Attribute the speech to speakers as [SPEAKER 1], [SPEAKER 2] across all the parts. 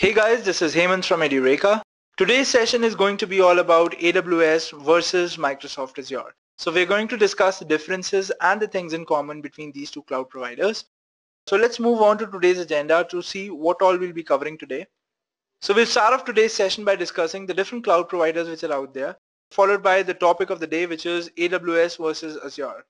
[SPEAKER 1] Hey guys, this is Hemant from Edureka. Today's session is going to be all about AWS versus Microsoft Azure. So we're going to discuss the differences and the things in common between these two cloud providers. So let's move on to today's agenda to see what all we'll be covering today. So we'll start off today's session by discussing the different cloud providers which are out there, followed by the topic of the day, which is AWS versus Azure.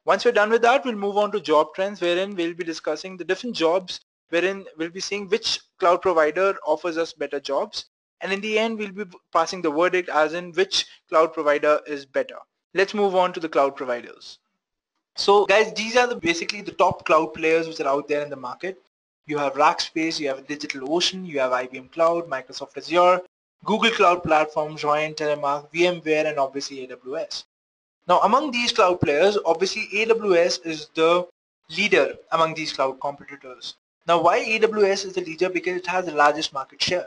[SPEAKER 1] Once we're done with that, we'll move on to job trends, wherein we'll be discussing the different jobs, wherein we'll be seeing which cloud provider offers us better jobs. And in the end, we'll be passing the verdict as in which cloud provider is better. Let's move on to the cloud providers. So guys, these are basically the top cloud players which are out there in the market. You have Rackspace, you have DigitalOcean, you have IBM Cloud, Microsoft Azure, Google Cloud Platform, Join, Telemark, VMware, and obviously AWS. Now among these cloud players, obviously AWS is the leader among these cloud competitors. Now why AWS is the leader? Because it has the largest market share.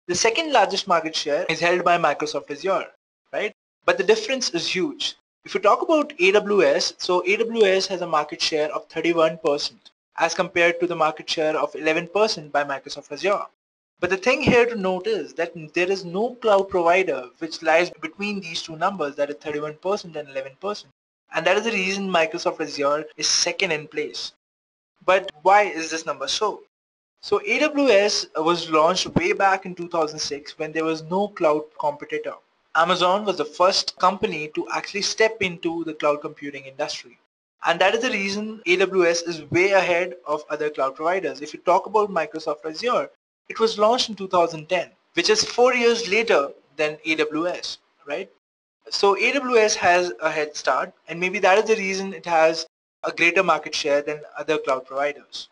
[SPEAKER 1] The second largest market share is held by Microsoft Azure, right? But the difference is huge. If you talk about AWS, so AWS has a market share of 31% as compared to the market share of 11% by Microsoft Azure. But the thing here to note is that there is no cloud provider which lies between these two numbers, that is 31% and 11%. And that is the reason Microsoft Azure is second in place. But why is this number so? So AWS was launched way back in 2006 when there was no cloud competitor. Amazon was the first company to actually step into the cloud computing industry. And that is the reason AWS is way ahead of other cloud providers. If you talk about Microsoft Azure, it was launched in 2010, which is 4 years later than AWS, right? So AWS has a head start, and maybe that is the reason it has a greater market share than other cloud providers.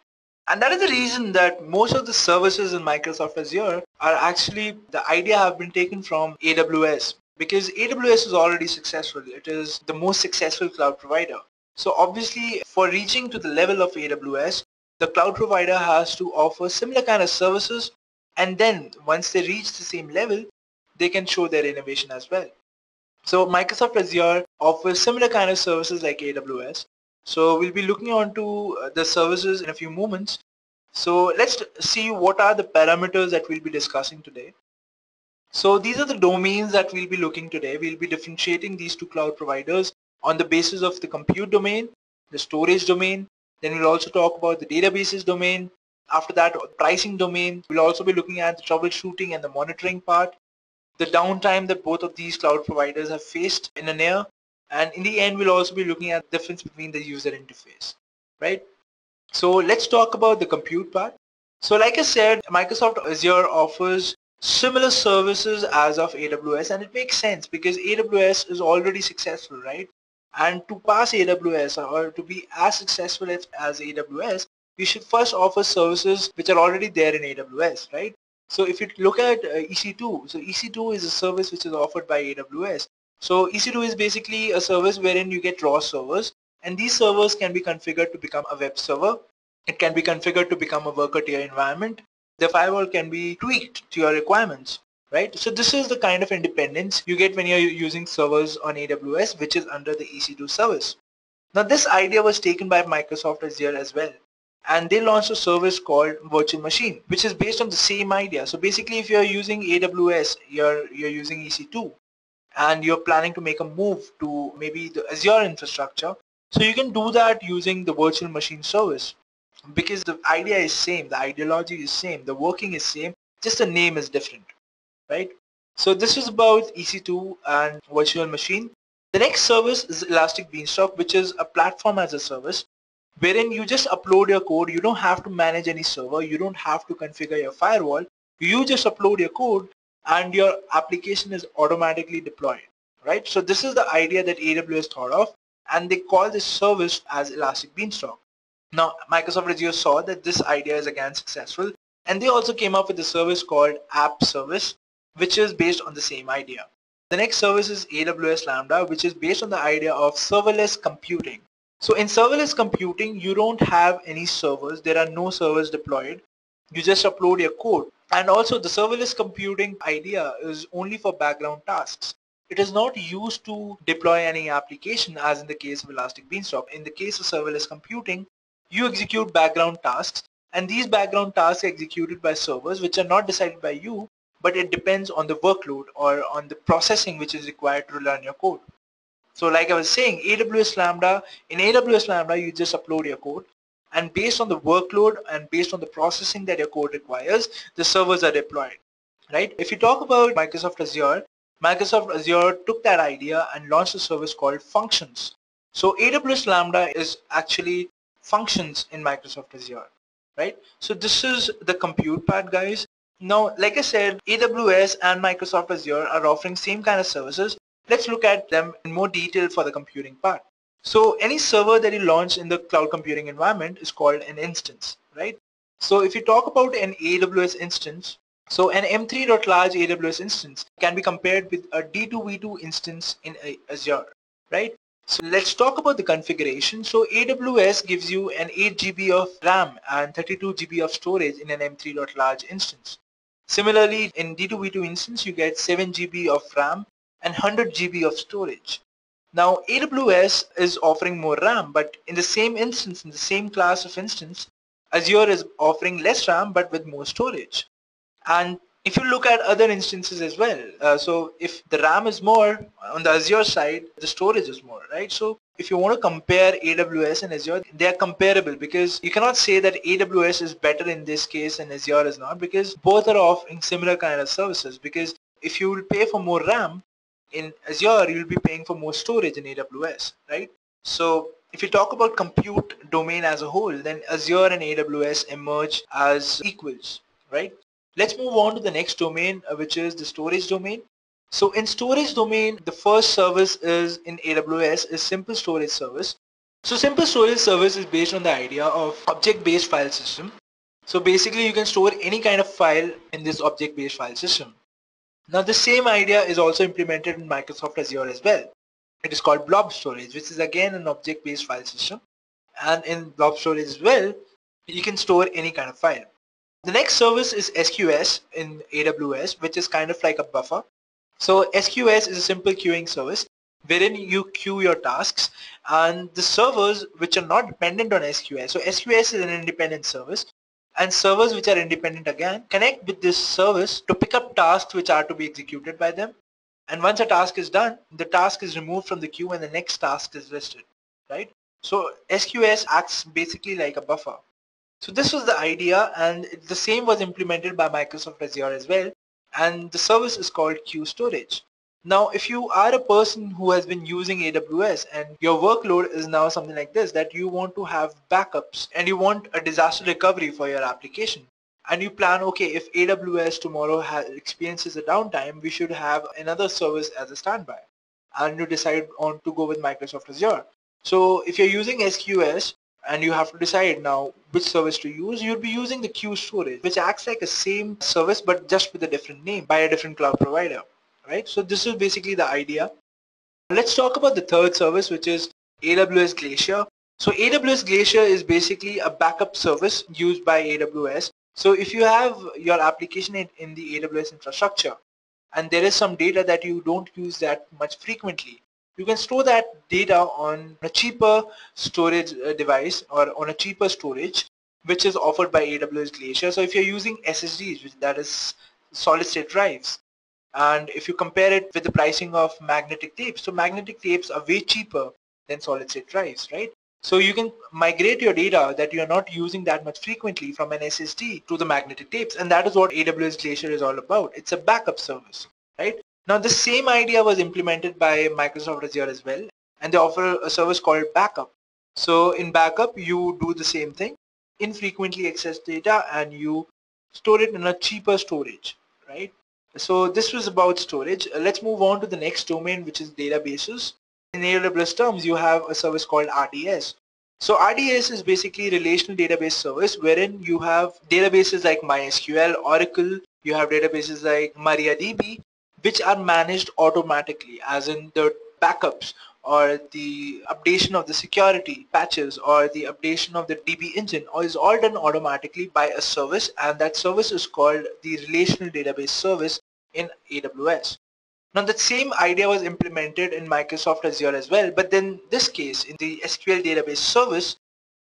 [SPEAKER 1] And that is the reason that most of the services in Microsoft Azure are actually, the idea have been taken from AWS, because AWS is already successful. It is the most successful cloud provider. So obviously for reaching to the level of AWS, the cloud provider has to offer similar kind of services, and then once they reach the same level, they can show their innovation as well. So Microsoft Azure offers similar kind of services like AWS. So we'll be looking on to the services in a few moments. So let's see what are the parameters that we'll be discussing today. So these are the domains that we'll be looking today. We'll be differentiating these two cloud providers on the basis of the compute domain, the storage domain. Then we'll also talk about the databases domain. After that, pricing domain. We'll also be looking at the troubleshooting and the monitoring part, the downtime that both of these cloud providers have faced in a year, and in the end we'll also be looking at the difference between the user interface, right? So let's talk about the compute part. So like I said, Microsoft Azure offers similar services as of AWS, and it makes sense because AWS is already successful, right? And to pass AWS or to be as successful as AWS, you should first offer services which are already there in AWS, right? So if you look at EC2, so EC2 is a service which is offered by AWS. So EC2 is basically a service wherein you get raw servers, and these servers can be configured to become a web server. It can be configured to become a worker tier environment. The firewall can be tweaked to your requirements, right? So this is the kind of independence you get when you're using servers on AWS, which is under the EC2 service. Now this idea was taken by Microsoft Azure as well, and they launched a service called virtual machine, which is based on the same idea. So basically if you're using AWS, you're using EC2, and you're planning to make a move to maybe the Azure infrastructure, so you can do that using the virtual machine service, because the idea is same, the ideology is same, the working is same, just the name is different, right? So this is about EC2 and virtual machine. The next service is Elastic Beanstalk, which is a platform as a service wherein you just upload your code. You don't have to manage any server, you don't have to configure your firewall, you just upload your code and your application is automatically deployed, right? So this is the idea that AWS thought of, and they call this service as Elastic Beanstalk. Now Microsoft Azure saw that this idea is again successful, and they also came up with a service called App Service, which is based on the same idea. The next service is AWS Lambda, which is based on the idea of serverless computing. So in serverless computing, you don't have any servers, there are no servers deployed, you just upload your code. And also the serverless computing idea is only for background tasks. It is not used to deploy any application as in the case of Elastic Beanstalk. In the case of serverless computing, you execute background tasks, And these background tasks are executed by servers which are not decided by you, but it depends on the workload or on the processing which is required to run your code. So like I was saying, AWS Lambda, in AWS Lambda you just upload your code, and based on the workload and based on the processing that your code requires, the servers are deployed, right? If you talk about Microsoft Azure took that idea and launched a service called Functions. So AWS Lambda is actually functions in Microsoft Azure, right? So this is the compute part, guys. Now, like I said, AWS and Microsoft Azure are offering same kind of services. Let's look at them in more detail for the computing part. So any server that you launch in the cloud computing environment is called an instance, right? So if you talk about an AWS instance, so an M3.large AWS instance can be compared with a D2V2 instance in Azure, right? So let's talk about the configuration. So AWS gives you an 8 GB of RAM and 32 GB of storage in an M3.large instance. Similarly, in D2V2 instance, you get 7 GB of RAM and 100 GB of storage. Now AWS is offering more RAM, but in the same instance, in the same class of instance, Azure is offering less RAM but with more storage. And if you look at other instances as well, so if the RAM is more on the Azure side, the storage is more, right? So if you want to compare AWS and Azure, they are comparable because you cannot say that AWS is better in this case and Azure is not, because both are offering similar kind of services. Because if you will pay for more RAM in Azure, you will be paying for more storage in AWS, right? So if you talk about compute domain as a whole, then Azure and AWS emerge as equals, right? Let's move on to the next domain, which is the storage domain. So in storage domain, the first service is in AWS is simple storage service. So simple storage service is based on the idea of object-based file system. So basically you can store any kind of file in this object-based file system. Now the same idea is also implemented in Microsoft Azure as well. It is called blob storage, which is again an object-based file system. And in blob storage as well, you can store any kind of file. The next service is SQS in AWS, which is kind of like a buffer. So SQS is a simple queuing service wherein you queue your tasks, and the servers which are not dependent on SQS. So SQS is an independent service, and servers which are independent again connect with this service to pick up tasks which are to be executed by them. And once a task is done, the task is removed from the queue and the next task is listed, right? So SQS acts basically like a buffer. So this was the idea, and the same was implemented by Microsoft Azure as well, and the service is called Queue Storage. Now if you are a person who has been using AWS and your workload is now something like this, that you want to have backups and you want a disaster recovery for your application, and you plan, okay, if AWS tomorrow experiences a downtime, we should have another service as a standby, and you decide on to go with Microsoft Azure. So if you're using SQS and you have to decide now which service to use, you'll be using the queue storage, which acts like a same service but just with a different name by a different cloud provider, right? So this is basically the idea. Let's talk about the third service, which is AWS Glacier. So AWS Glacier is basically a backup service used by AWS. So if you have your application in the AWS infrastructure and there is some data that you don't use that much frequently, you can store that data on a cheaper storage device or on a cheaper storage which is offered by AWS Glacier. So if you're using SSDs, which that is solid state drives, and if you compare it with the pricing of magnetic tapes, so magnetic tapes are way cheaper than solid state drives, right? So you can migrate your data that you're not using that much frequently from an SSD to the magnetic tapes, and that is what AWS Glacier is all about. It's a backup service, right? Now the same idea was implemented by Microsoft Azure as well, and they offer a service called backup. So in backup you do the same thing, infrequently accessed data, and you store it in a cheaper storage, right? So this was about storage. Let's move on to the next domain, which is databases. In AWS terms, you have a service called RDS. So RDS is basically a relational database service wherein you have databases like MySQL, Oracle, you have databases like MariaDB, which are managed automatically, as in the backups or the updation of the security patches or the updation of the DB engine is all done automatically by a service, and that service is called the relational database service in AWS. Now that same idea was implemented in Microsoft Azure as well, but then this case in the SQL database service,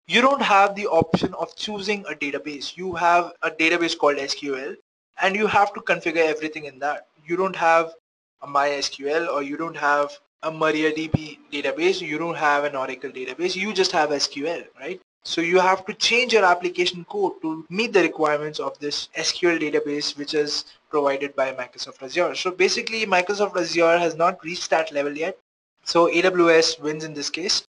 [SPEAKER 1] you don't have the option of choosing a database. You have a database called SQL and you have to configure everything in that. You don't have a MySQL or you don't have a MariaDB database, you don't have an Oracle database, you just have SQL, right? So you have to change your application code to meet the requirements of this SQL database which is provided by Microsoft Azure. So basically Microsoft Azure has not reached that level yet. So AWS wins in this case.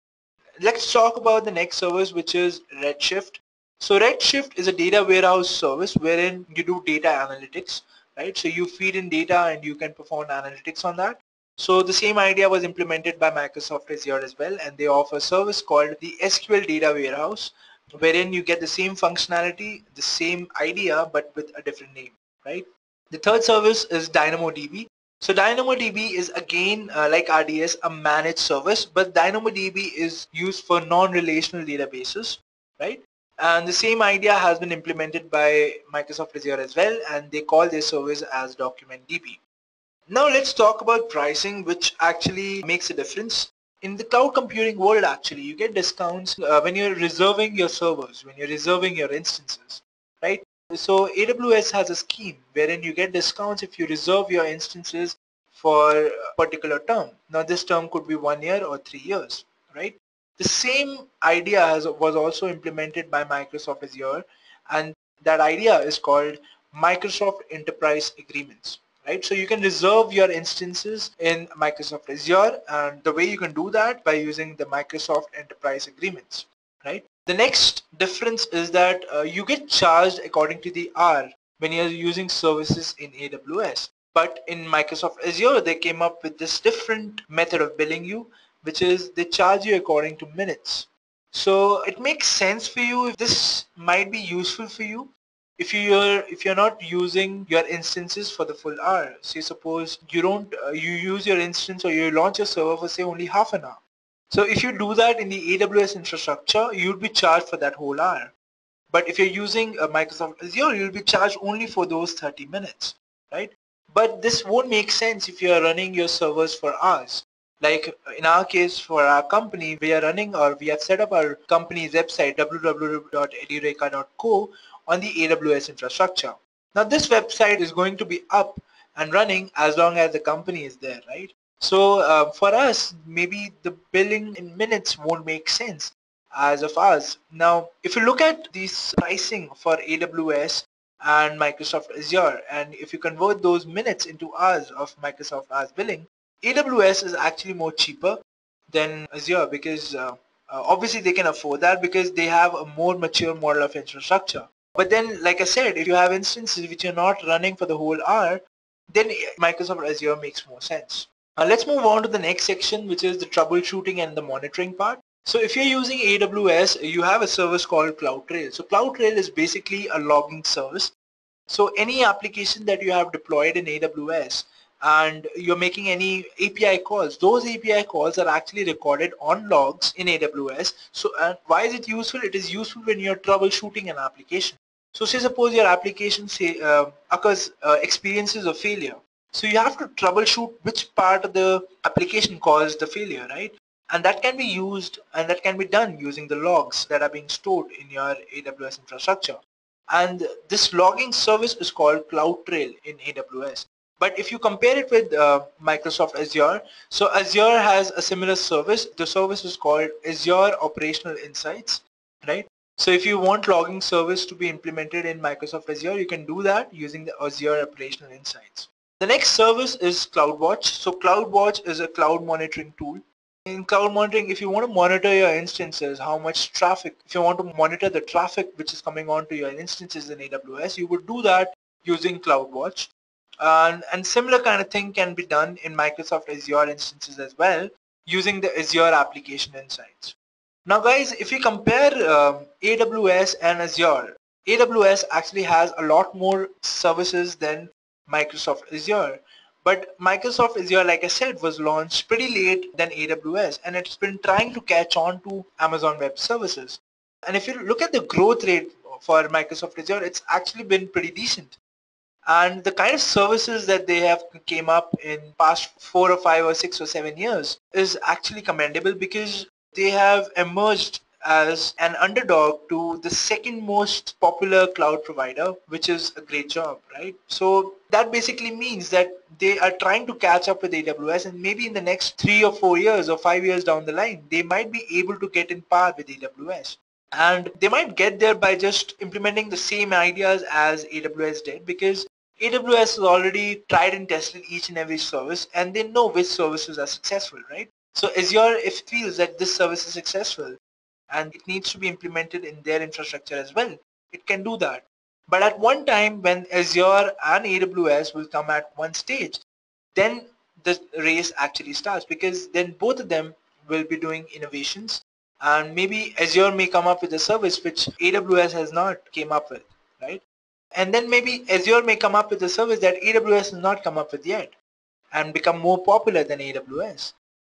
[SPEAKER 1] Let's talk about the next service, which is Redshift. So Redshift is a data warehouse service wherein you do data analytics, right? So you feed in data and you can perform analytics on that. So the same idea was implemented by Microsoft Azure as well, and they offer a service called the SQL Data Warehouse, wherein you get the same functionality, the same idea, but with a different name, right? The third service is DynamoDB. So DynamoDB is again like RDS a managed service, but DynamoDB is used for non-relational databases, right? And the same idea has been implemented by Microsoft Azure as well, and they call their service as DocumentDB. Now let's talk about pricing, which actually makes a difference. In the cloud computing world, actually, you get discounts when you're reserving your servers, when you're reserving your instances, right? So AWS has a scheme wherein you get discounts if you reserve your instances for a particular term. Now this term could be 1 year or 3 years, right? The same idea was also implemented by Microsoft Azure, and that idea is called Microsoft Enterprise Agreements. Right? So you can reserve your instances in Microsoft Azure, and the way you can do that by using the Microsoft Enterprise Agreements, right? The next difference is that you get charged according to the hour when you're using services in AWS. But in Microsoft Azure, they came up with this different method of billing you, which is they charge you according to minutes. So it makes sense for you if this might be useful for you if you're not using your instances for the full hour. Say suppose you don't you use your instance or you launch your server for say only half an hour. So if you do that in the AWS infrastructure, you'll be charged for that whole hour. But if you're using Microsoft Azure, you'll be charged only for those 30 minutes, right? But this won't make sense if you're running your servers for hours. Like in our case, for our company, we are running or we have set up our company's website www.edureka.co on the AWS infrastructure. Now this website is going to be up and running as long as the company is there, right? So for us, maybe the billing in minutes won't make sense as of ours. Now, if you look at this pricing for AWS and Microsoft Azure, and if you convert those minutes into hours of Microsoft Hours billing, AWS is actually more cheaper than Azure because obviously they can afford that because they have a more mature model of infrastructure. But then, like I said, if you have instances which are not running for the whole hour, then Microsoft Azure makes more sense. Let's move on to the next section, which is the troubleshooting and the monitoring part. So if you're using AWS, you have a service called CloudTrail. So CloudTrail is basically a logging service. So any application that you have deployed in AWS and you're making any API calls, those API calls are actually recorded on logs in AWS. So why is it useful? It is useful when you're troubleshooting an application. So say suppose your application experiences a failure. So you have to troubleshoot which part of the application caused the failure, right? And that can be used and that can be done using the logs that are being stored in your AWS infrastructure. And this logging service is called CloudTrail in AWS. But if you compare it with Microsoft Azure, so Azure has a similar service. The service is called Azure Operational Insights, right? So if you want logging service to be implemented in Microsoft Azure, you can do that using the Azure Operational Insights. The next service is CloudWatch. So CloudWatch is a cloud monitoring tool. In cloud monitoring, if you want to monitor your instances, how much traffic, if you want to monitor the traffic which is coming onto your instances in AWS, you would do that using CloudWatch. And similar kind of thing can be done in Microsoft Azure instances as well using the Azure Application Insights. Now guys, if we compare AWS and Azure, AWS actually has a lot more services than Microsoft Azure. But Microsoft Azure, like I said, was launched pretty late than AWS, and it's been trying to catch on to Amazon Web Services. And if you look at the growth rate for Microsoft Azure, it's actually been pretty decent. And the kind of services that they have came up in past 4 or 5 or 6 or 7 years is actually commendable because they have emerged as an underdog to the second most popular cloud provider, which is a great job, right? So that basically means that they are trying to catch up with AWS, and maybe in the next 3 or 4 years or 5 years down the line, they might be able to get in par with AWS. And they might get there by just implementing the same ideas as AWS did, because AWS has already tried and tested each and every service, and they know which services are successful, right? So Azure, if it feels that this service is successful and it needs to be implemented in their infrastructure as well, it can do that. But at one time when Azure and AWS will come at one stage, then the race actually starts, because then both of them will be doing innovations, and maybe Azure may come up with a service which AWS has not came up with, right? And then maybe Azure may come up with a service that AWS has not come up with yet and become more popular than AWS.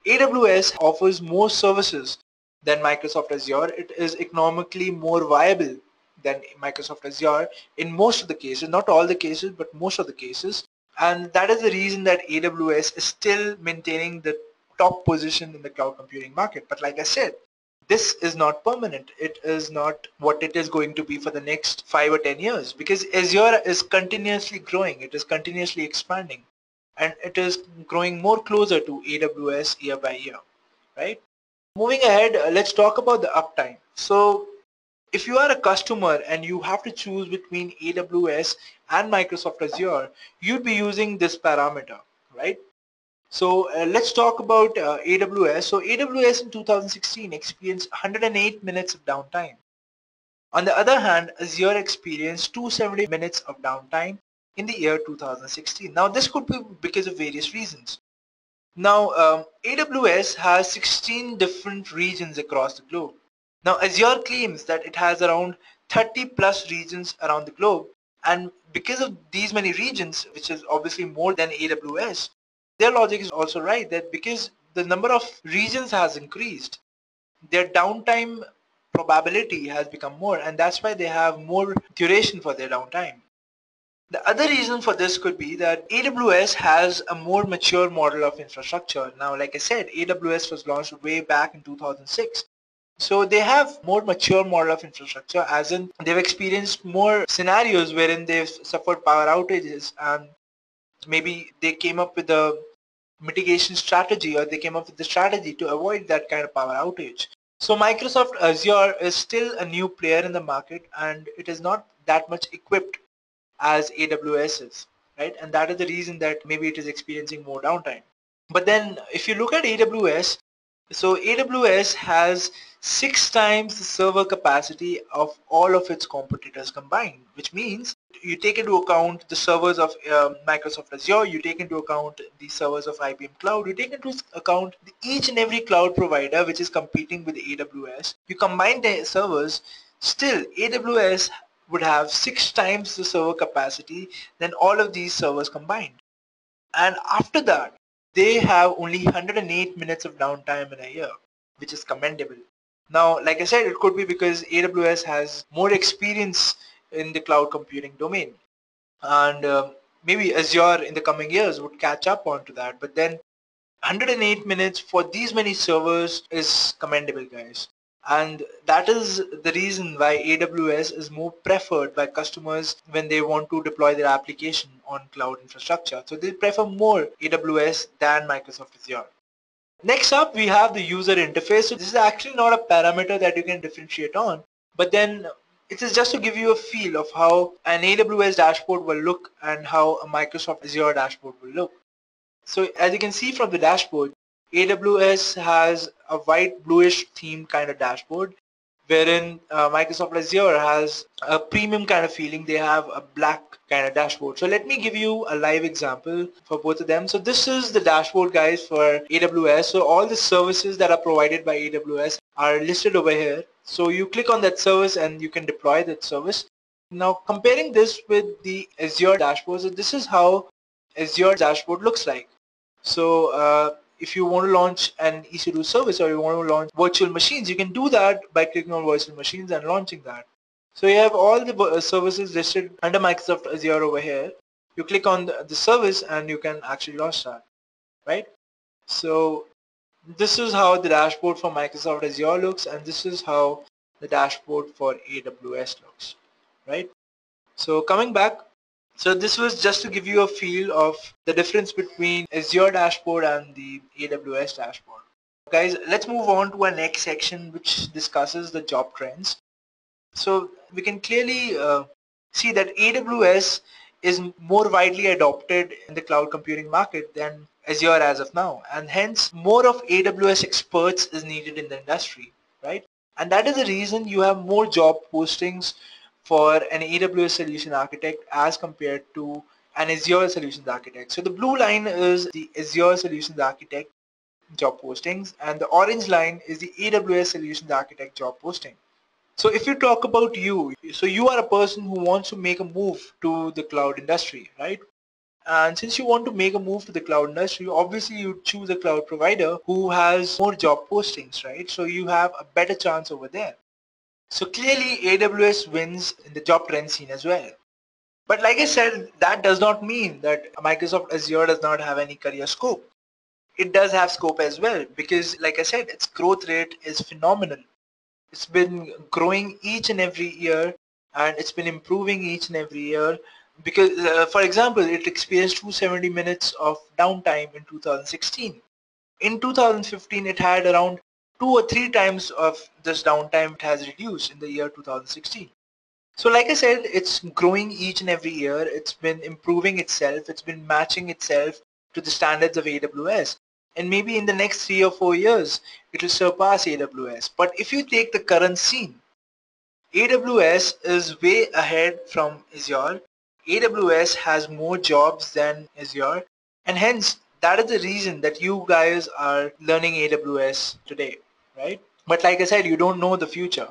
[SPEAKER 1] AWS offers more services than Microsoft Azure. It is economically more viable than Microsoft Azure in most of the cases, not all the cases, but most of the cases. And that is the reason that AWS is still maintaining the top position in the cloud computing market. But like I said, this is not permanent. It is not what it is going to be for the next 5 or 10 years, because Azure is continuously growing. It is continuously expanding, and it is growing more closer to AWS year by year, right? Moving ahead, let's talk about the uptime. So if you are a customer and you have to choose between AWS and Microsoft Azure, you'd be using this parameter, right? So let's talk about AWS. So AWS in 2016 experienced 108 minutes of downtime. On the other hand, Azure experienced 270 minutes of downtime in the year 2016. Now this could be because of various reasons. Now AWS has 16 different regions across the globe. Now Azure claims that it has around 30 plus regions around the globe, and because of these many regions, which is obviously more than AWS, their logic is also right, that because the number of regions has increased, their downtime probability has become more, and that's why they have more duration for their downtime. The other reason for this could be that AWS has a more mature model of infrastructure. Now, like I said, AWS was launched way back in 2006. So they have more mature model of infrastructure, as in they've experienced more scenarios wherein they've suffered power outages, and maybe they came up with a mitigation strategy, or they came up with the strategy to avoid that kind of power outage. So Microsoft Azure is still a new player in the market, and it is not that much equipped as AWS is, right? And that is the reason that maybe it is experiencing more downtime. But then if you look at AWS, so AWS has 6 times the server capacity of all of its competitors combined, which means you take into account the servers of Microsoft Azure, you take into account the servers of IBM Cloud, you take into account each and every cloud provider which is competing with AWS. You combine the servers, still AWS would have 6 times the server capacity than all of these servers combined. And after that, they have only 108 minutes of downtime in a year, which is commendable. Now, like I said, it could be because AWS has more experience in the cloud computing domain, and maybe Azure in the coming years would catch up onto that. But then 108 minutes for these many servers is commendable, guys. And that is the reason why AWS is more preferred by customers when they want to deploy their application on cloud infrastructure. So they prefer more AWS than Microsoft Azure. Next up, we have the user interface. So this is actually not a parameter that you can differentiate on, but then it is just to give you a feel of how an AWS dashboard will look and how a Microsoft Azure dashboard will look. So as you can see from the dashboard, AWS has a white bluish theme kind of dashboard, wherein Microsoft Azure has a premium kind of feeling. They have a black kind of dashboard. So let me give you a live example for both of them. So this is the dashboard, guys, for AWS. So all the services that are provided by AWS are listed over here. So you click on that service and you can deploy that service. Now comparing this with the Azure dashboard, so this is how Azure dashboard looks like. So if you want to launch an EC2 service, or you want to launch virtual machines, you can do that by clicking on virtual machines and launching that. So you have all the services listed under Microsoft Azure over here. You click on the service and you can actually launch that, right? So This is how the dashboard for Microsoft Azure looks, and this is how the dashboard for AWS looks, right? So coming back, so this was just to give you a feel of the difference between Azure dashboard and the AWS dashboard. Guys, let's move on to our next section, which discusses the job trends. So we can clearly see that AWS is more widely adopted in the cloud computing market than Azure as of now, and hence more of AWS experts is needed in the industry, right? And that is the reason you have more job postings for an AWS solution architect as compared to an Azure solutions architect. So the blue line is the Azure solutions architect job postings, and the orange line is the AWS solutions architect job posting. So if you talk about you, so you are a person who wants to make a move to the cloud industry, right? And since you want to make a move to the cloud industry, obviously you choose a cloud provider who has more job postings, right? So you have a better chance over there. So clearly AWS wins in the job trend scene as well. But like I said, that does not mean that Microsoft Azure does not have any career scope. It does have scope as well because like I said, its growth rate is phenomenal. It's been growing each and every year, and it's been improving each and every year because, for example, it experienced 270 minutes of downtime in 2016. In 2015, it had around 2 or 3 times of this downtime it has reduced in the year 2016. So like I said, it's growing each and every year. It's been improving itself. It's been matching itself to the standards of AWS. And maybe in the next 3 or 4 years, it will surpass AWS. But if you take the current scene, AWS is way ahead from Azure. AWS has more jobs than Azure. And hence, that is the reason that you guys are learning AWS today, right? But like I said, you don't know the future,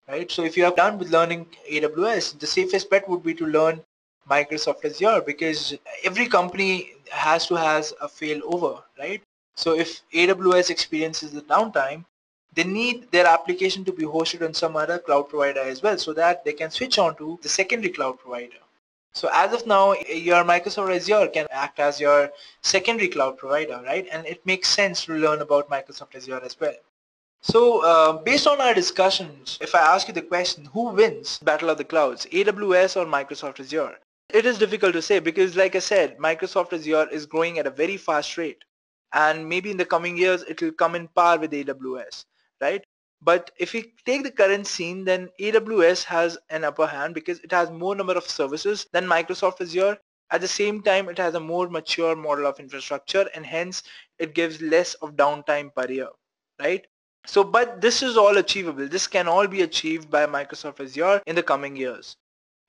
[SPEAKER 1] right? So if you are done with learning AWS, the safest bet would be to learn Microsoft Azure because every company has to has a failover, right? So if AWS experiences the downtime, they need their application to be hosted on some other cloud provider as well so that they can switch on to the secondary cloud provider. So as of now, your Microsoft Azure can act as your secondary cloud provider, right? And it makes sense to learn about Microsoft Azure as well. So based on our discussions, if I ask you the question, who wins Battle of the Clouds, AWS or Microsoft Azure? It is difficult to say because like I said, Microsoft Azure is growing at a very fast rate and maybe in the coming years it will come in par with AWS, right? But if we take the current scene, then AWS has an upper hand because it has more number of services than Microsoft Azure. At the same time, it has a more mature model of infrastructure and hence it gives less of downtime per year, right? So, but this is all achievable. This can all be achieved by Microsoft Azure in the coming years.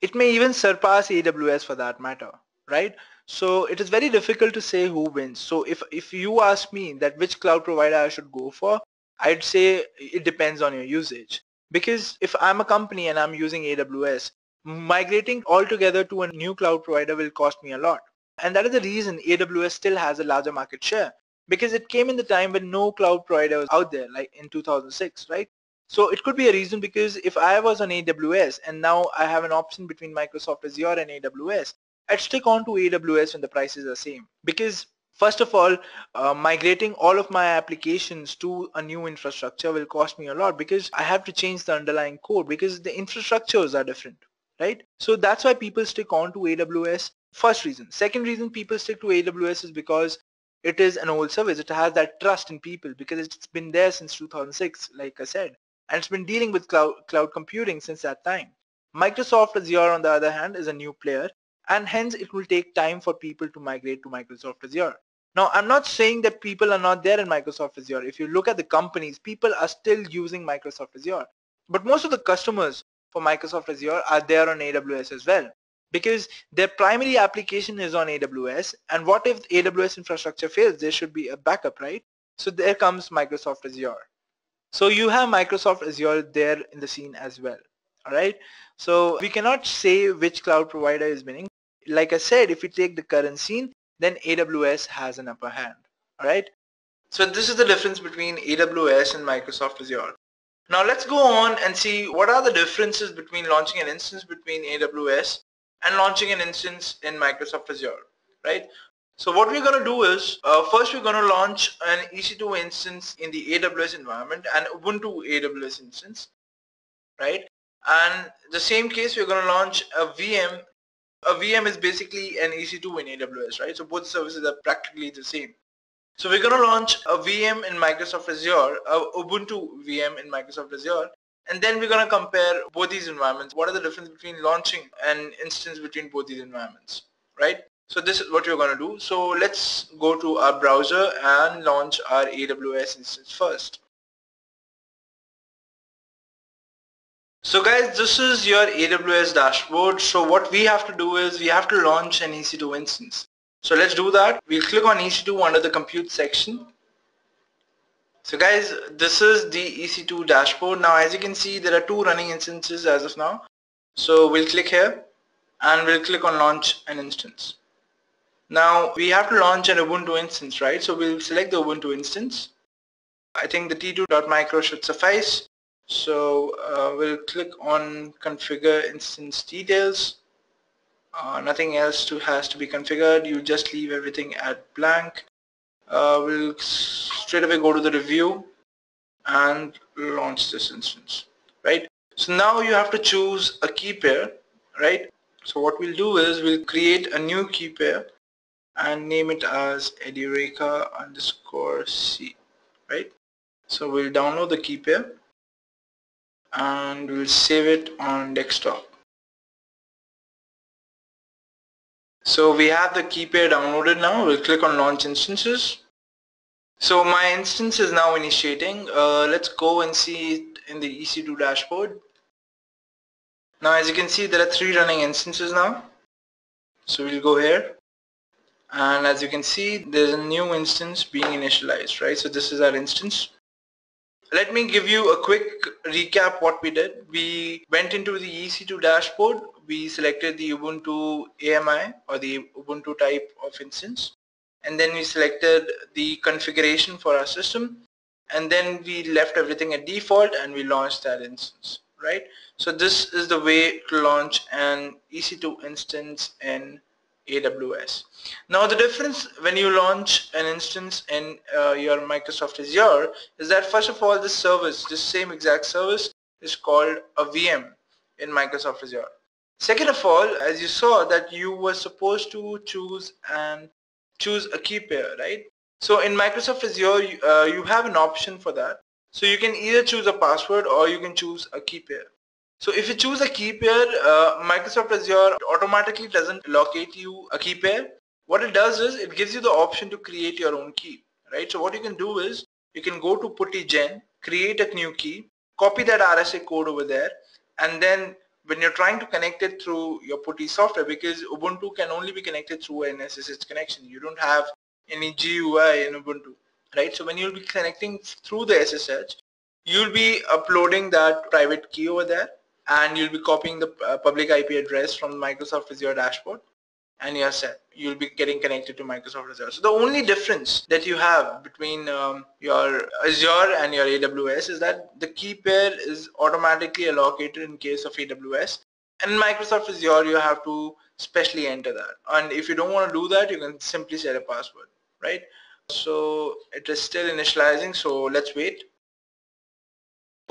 [SPEAKER 1] It may even surpass AWS for that matter, right? So it is very difficult to say who wins. So if you ask me that which cloud provider I should go for, I'd say it depends on your usage. Because if I'm a company and I'm using AWS, migrating altogether to a new cloud provider will cost me a lot. And that is the reason AWS still has a larger market share because it came in the time when no cloud provider was out there, like in 2006, right? So it could be a reason because if I was on AWS and now I have an option between Microsoft Azure and AWS, I'd stick on to AWS when the prices are same. Because first of all, migrating all of my applications to a new infrastructure will cost me a lot because I have to change the underlying code because the infrastructures are different, right? So that's why people stick on to AWS. First reason. Second reason people stick to AWS is because it is an old service. It has that trust in people because it's been there since 2006, like I said, and it's been dealing with cloud computing since that time. Microsoft Azure, on the other hand, is a new player, and hence it will take time for people to migrate to Microsoft Azure. Now, I'm not saying that people are not there in Microsoft Azure. If you look at the companies, people are still using Microsoft Azure, but most of the customers for Microsoft Azure are there on AWS as well because their primary application is on AWS, and what if the AWS infrastructure fails? There should be a backup, right? So there comes Microsoft Azure. So you have Microsoft Azure there in the scene as well, all right? So we cannot say which cloud provider is winning. Like I said, if we take the current scene, then AWS has an upper hand, all right? So this is the difference between AWS and Microsoft Azure. Now let's go on and see what are the differences between launching an instance between AWS and launching an instance in Microsoft Azure, right? So what we're going to do is, first we're going to launch an EC2 instance in the AWS environment, an Ubuntu AWS instance, right? And the same case, we're going to launch a VM. A VM is basically an EC2 in AWS, right? So both services are practically the same. So we're going to launch a VM in Microsoft Azure, a Ubuntu VM in Microsoft Azure, and then we're going to compare both these environments. What are the difference between launching an instance between both these environments, right? So this is what we're going to do. So let's go to our browser and launch our AWS instance first. So guys, this is your AWS dashboard. So what we have to do is we have to launch an EC2 instance. So let's do that. We'll click on EC2 under the compute section. So guys, this is the EC2 dashboard. Now as you can see, there are two running instances as of now. So we'll click here and we'll click on launch an instance. Now we have to launch an Ubuntu instance, right? So we'll select the Ubuntu instance. I think the t2.micro should suffice. So we'll click on configure instance details. Nothing else has to be configured. You just leave everything at blank. We'll straight away go to the review and launch this instance, right? So now you have to choose a key pair, right? So what we'll do is we'll create a new key pair and name it as Edureka_C, right? So we'll download the key pair and we'll save it on desktop. So we have the key pair downloaded now. We'll click on launch instances. So my instance is now initiating. Let's go and see it in the EC2 dashboard. Now as you can see, there are 3 running instances now. So we'll go here. And as you can see, there's a new instance being initialized, right? So this is our instance. Let me give you a quick recap what we did. We went into the EC2 dashboard. We selected the Ubuntu AMI or the Ubuntu type of instance. And then we selected the configuration for our system. And then we left everything at default and we launched that instance, right? So this is the way to launch an EC2 instance in AWS. Now the difference when you launch an instance in your Microsoft Azure is that first of all this service, this same exact service is called a VM in Microsoft Azure. Second of all, as you saw that you were supposed to choose a key pair, right? So in Microsoft Azure you have an option for that. So you can either choose a password or you can choose a key pair. So if you choose a key pair, Microsoft Azure automatically doesn't allocate you a key pair. What it does is it gives you the option to create your own key, right? So what you can do is you can go to 𝐷𝐸, create a new key, copy that RSA code over there, and then when you're trying to connect it through your 𝐷𝐸 software, because Ubuntu can only be connected through an SSH connection. You don't have any GUI in Ubuntu, right? So when you'll be connecting through the SSH, you'll be uploading that private key over there, and you'll be copying the public IP address from Microsoft Azure dashboard, and you're set. You'll be getting connected to Microsoft Azure. So the only difference that you have between your Azure and your AWS is that the key pair is automatically allocated in case of AWS, and in Microsoft Azure you have to specially enter that. And if you don't want to do that, you can simply set a password, right? So it is still initializing, so let's wait.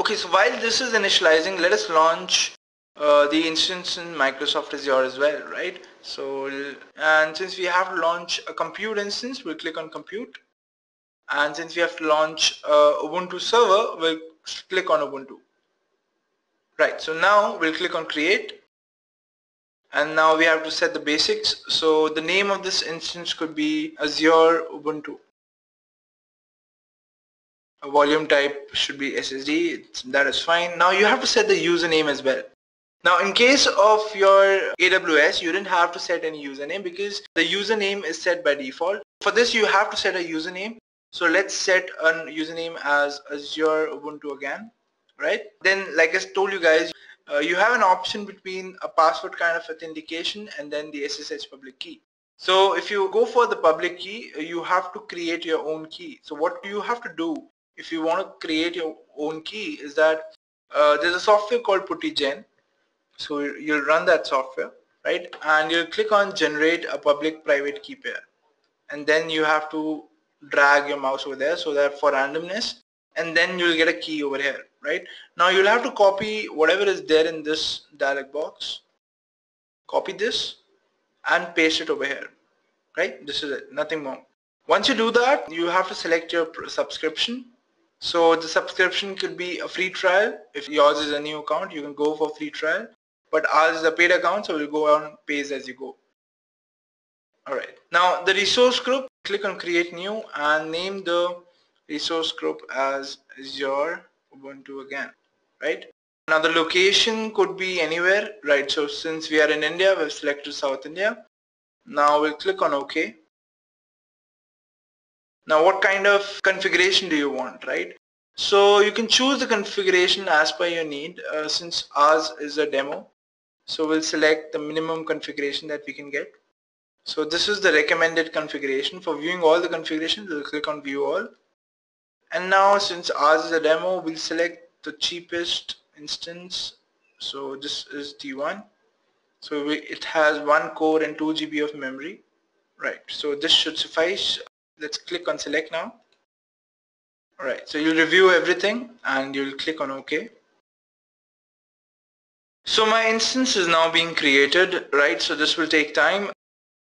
[SPEAKER 1] Okay, so while this is initializing, let us launch the instance in Microsoft Azure as well, right? So, and since we have to launch a compute instance, we'll click on compute. And since we have to launch Ubuntu server, we'll click on Ubuntu. Right, so now we'll click on create. And now we have to set the basics. So the name of this instance could be Azure Ubuntu. A volume type should be SSD, that is fine. Now you have to set the username as well. Now in case of your AWS, you didn't have to set any username because the username is set by default. For this you have to set a username. So let's set a username as Azure Ubuntu again, right? Then like I told you guys, you have an option between a password kind of authentication and then the SSH public key. So if you go for the public key, you have to create your own key. So what you have to do if you want to create your own key is that there's a software called 𝐷𝐸. So you'll run that software, right? And you'll click on generate a public private key pair. and then you have to drag your mouse over there so that for randomness, and then you'll get a key over here, right? Now you'll have to copy whatever is there in this dialog box, copy this and paste it over here, right? This is it, nothing more. Once you do that, you have to select your subscription. So the subscription could be a free trial. If yours is a new account, you can go for free trial, but ours is a paid account, so we'll go on pays as you go. Alright, now the resource group, click on create new and name the resource group as Azure Ubuntu again, right? Now the location could be anywhere, right? So since we are in India, we've selected South India. Now we'll click on OK. Now what kind of configuration do you want, right? So you can choose the configuration as per your need. Since ours is a demo, so we'll select the minimum configuration that we can get. So this is the recommended configuration. For viewing all the configurations, we'll click on view all. And now since ours is a demo, we'll select the cheapest instance. So this is T1. So it has 1 core and 2 GB of memory. Right, so this should suffice. Let's click on select now. Alright, so you'll review everything and you'll click on OK. So my instance is now being created, right? So this will take time.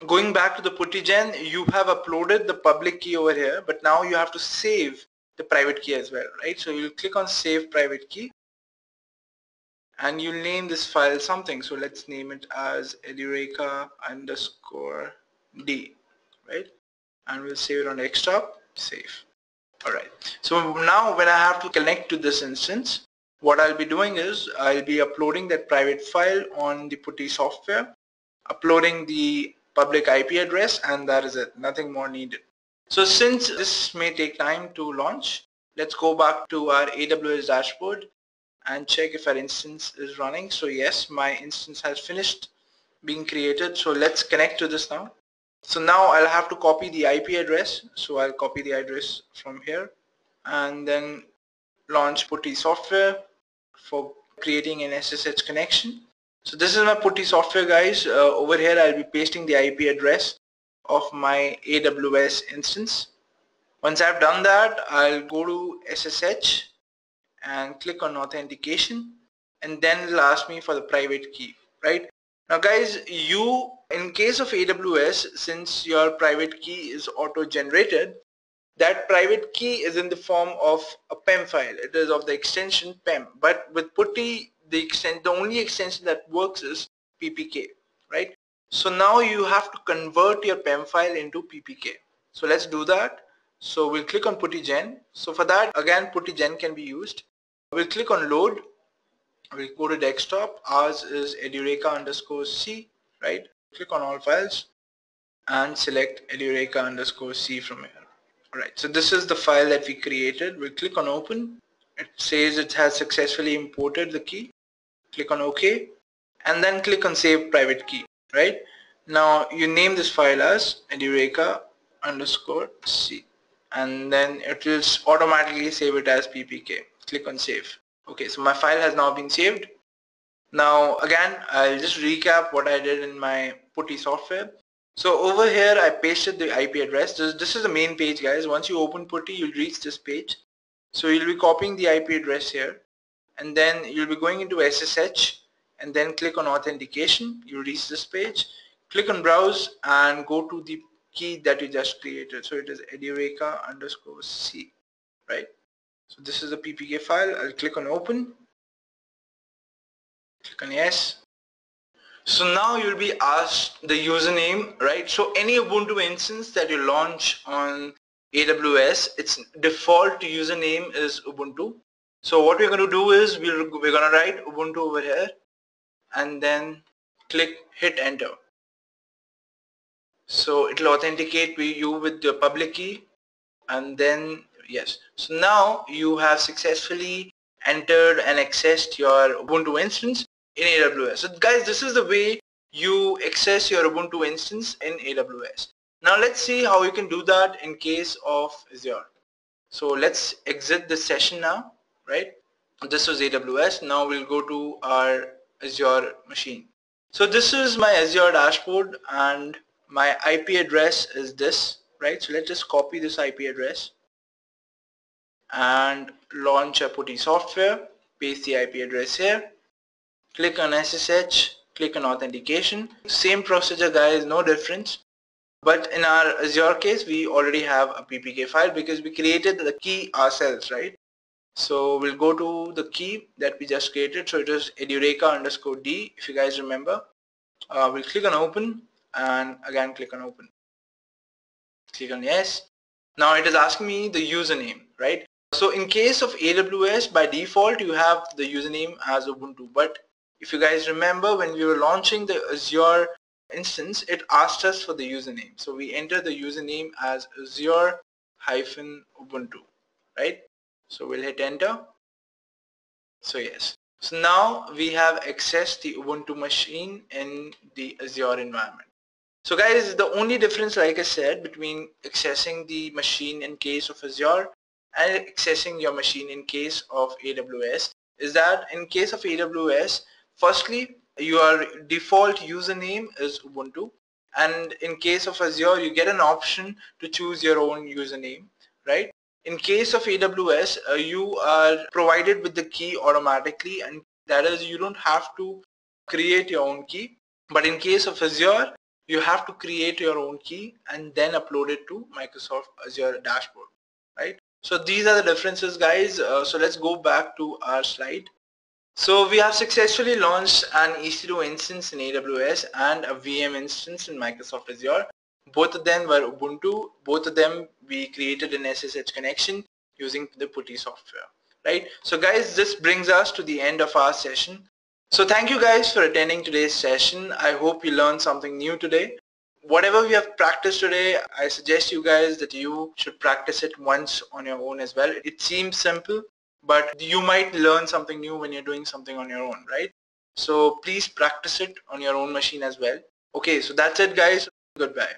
[SPEAKER 1] Going back to the 𝐷𝐸𝐺𝐻, you have uploaded the public key over here, but now you have to save the private key as well, right? So you'll click on save private key and you'll name this file something. So let's name it as Edureka_D, right? And we'll save it on desktop, save. Alright, so now when I have to connect to this instance, what I'll be doing is I'll be uploading that private file on the PuTTY software, uploading the public IP address, and that is it, nothing more needed. So since this may take time to launch, let's go back to our AWS dashboard and check if our instance is running. So yes, my instance has finished being created. So let's connect to this now. So now I'll have to copy the IP address. So I'll copy the address from here and then launch PuTTY software for creating an SSH connection. So this is my PuTTY software, guys. Over here I'll be pasting the IP address of my AWS instance. Once I've done that, I'll go to SSH and click on authentication, and then it'll ask me for the private key, right? Now guys, in case of AWS, since your private key is auto-generated, that private key is in the form of a PEM file. It is of the extension PEM. But with PuTTY, the only extension that works is PPK, right? So now you have to convert your PEM file into PPK. So let's do that. So we'll click on 𝐷𝐸𝐺𝐻. So for that, again, 𝐷𝐸𝐺𝐻 can be used. We'll click on load. We'll go to desktop. Ours is Edureka_C, right? Click on all files and select Edureka_C from here. Alright, so this is the file that we created. We'll click on open. It says it has successfully imported the key. Click on OK and then click on save private key, right? Now you name this file as Edureka_C and then it will automatically save it as PPK. Click on save. Okay, so my file has now been saved. Now again, I'll just recap what I did in my PuTTY software. So over here I pasted the IP address. This is the main page, guys. Once you open PuTTY, you'll reach this page. So you'll be copying the IP address here and then you'll be going into SSH and then click on authentication. You'll reach this page. Click on browse and go to the key that you just created. So it is Edureka_C, right? So this is the PPK file. I'll click on open. Click on yes. So now you'll be asked the username, right? So any Ubuntu instance that you launch on AWS, its default username is Ubuntu. So what we're going to do is we're going to write Ubuntu over here and then hit enter. So it will authenticate you with the public key and then yes. So now you have successfully entered and accessed your Ubuntu instance in AWS. So guys, this is the way you access your Ubuntu instance in AWS. Now let's see how you can do that in case of Azure. So let's exit this session now, right? This was AWS. Now we'll go to our Azure machine. So this is my Azure dashboard and my IP address is this, right? So let's just copy this IP address and launch a PuTTY software, paste the IP address here, click on SSH, click on authentication. Same procedure guys, no difference. But in our Azure case, we already have a PPK file because we created the key ourselves, right? So we'll go to the key that we just created. So it is Edureka_D, if you guys remember. We'll click on open and again click on open. Click on yes. Now it is asking me the username, right? So in case of AWS, by default you have the username as Ubuntu, but if you guys remember when we were launching the Azure instance, it asked us for the username. So we enter the username as Azure-Ubuntu, right? So we'll hit enter. So yes. So now we have accessed the Ubuntu machine in the Azure environment. So guys, the only difference, like I said, between accessing the machine in case of Azure and accessing your machine in case of AWS is that in case of AWS, firstly, your default username is Ubuntu, and in case of Azure, you get an option to choose your own username, right? In case of AWS, you are provided with the key automatically, and that is you don't have to create your own key. But in case of Azure, you have to create your own key and then upload it to Microsoft Azure dashboard, right? So these are the differences guys. So let's go back to our slide. So we have successfully launched an EC2 instance in AWS and a VM instance in Microsoft Azure. Both of them were Ubuntu. Both of them we created an SSH connection using the PuTTY software, right? So guys, this brings us to the end of our session. So thank you guys for attending today's session. I hope you learned something new today. Whatever we have practiced today, I suggest you guys that you should practice it once on your own as well. It seems simple, but you might learn something new when you're doing something on your own, right? So please practice it on your own machine as well. Okay, so that's it guys. Goodbye.